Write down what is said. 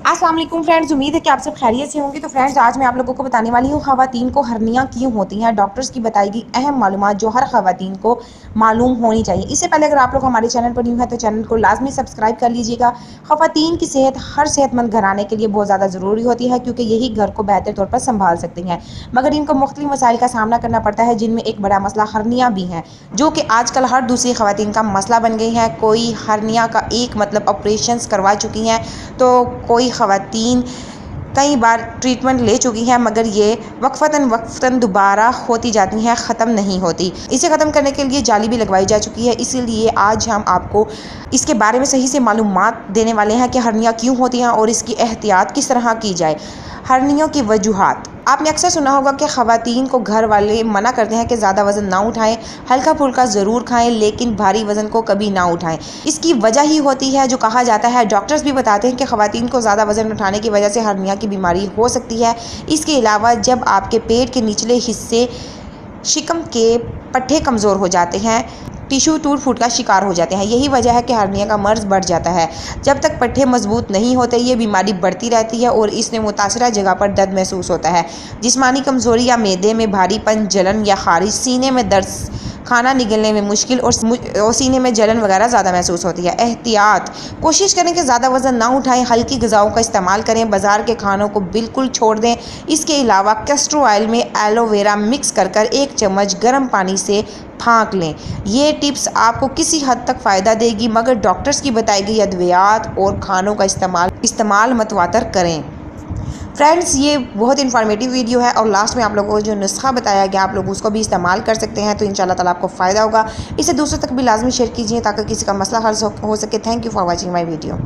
अस्सलाम वालेकुम फ्रेंड्स, उम्मीद है कि आप सब खैरियत से होंगे। तो फ्रेंड्स, आज मैं आप लोगों को बताने वाली हूँ ख़वातीन को हर्नियाँ क्यों होती हैं, डॉक्टर्स की बताई गई अहम मालूमात जो हर ख़वातीन को मालूम होनी चाहिए। इससे पहले अगर आप लोग हमारे चैनल पर न्यू है तो चैनल को लाजमी सब्सक्राइब कर लीजिएगा। ख़वातीन की सेहत हर सेहतमंद घराने के लिए बहुत ज़्यादा ज़रूरी होती है, क्योंकि यही घर को बेहतर तौर पर संभाल सकती हैं, मगर इनको मुख्तलिफ मसाइल का सामना करना पड़ता है, जिनमें एक बड़ा मसला हर्नियाँ भी हैं, जो कि आजकल हर दूसरी ख़वातीन का मसला बन गई हैं। कोई हर्नियाँ का एक मतलब ऑपरेशंस करवा चुकी हैं, तो कोई ख़वातीन कई बार ट्रीटमेंट ले चुकी हैं, मगर ये वक्फ़तन दोबारा होती जाती हैं, ख़त्म नहीं होती। इसे ख़त्म करने के लिए जाली भी लगवाई जा चुकी है। इसीलिए आज हम आपको इसके बारे में सही से मालूमात देने वाले हैं कि हर्नियाँ क्यों होती हैं और इसकी एहतियात किस तरह की जाए। हर्नियों की वजूहात, आपने अक्सर सुना होगा कि ख़वातीन को घर वाले मना करते हैं कि ज़्यादा वज़न ना उठाएं, हल्का फुल्का ज़रूर खाएं, लेकिन भारी वज़न को कभी ना उठाएं। इसकी वजह ही होती है जो कहा जाता है, डॉक्टर्स भी बताते हैं कि ख़वातीन को ज़्यादा वज़न उठाने की वजह से हर्निया की बीमारी हो सकती है। इसके अलावा जब आपके पेट के निचले हिस्से शिकम के पट्टे कमज़ोर हो जाते हैं, टिश्यू टूट फूट का शिकार हो जाते हैं, यही वजह है कि हर्निया का मर्ज़ बढ़ जाता है। जब तक पट्टे मजबूत नहीं होते ये बीमारी बढ़ती रहती है और इसमें मुतासरा जगह पर दर्द महसूस होता है। जिस्मानी कमज़ोरी या मैदे में भारीपन, जलन या ख़ारिश, सीने में दर्द, खाना निगलने में मुश्किल और सीने में जलन वगैरह ज़्यादा महसूस होती है। एहतियात, कोशिश करें कि ज़्यादा वज़न ना उठाएं, हल्की ग़िज़ाओं का इस्तेमाल करें, बाज़ार के खानों को बिल्कुल छोड़ दें। इसके अलावा कैस्टर ऑयल में एलोवेरा मिक्स कर 1 चम्मच गर्म पानी से फाँक लें। ये टिप्स आपको किसी हद तक फ़ायदा देगी, मगर डॉक्टर्स की बताई गई अद्वियात और खानों का इस्तेमाल मतवातर करें। फ्रेंड्स, ये बहुत इन्फॉर्मेटिव वीडियो है और लास्ट में आप लोगों को जो नुस्खा बताया गया आप लोग उसको भी इस्तेमाल कर सकते हैं, तो इंशाल्लाह ताला आपको फ़ायदा होगा। इसे दूसरों तक भी लाजमी शेयर कीजिए ताकि किसी का मसला हल हो सके। Thank you for watching my video.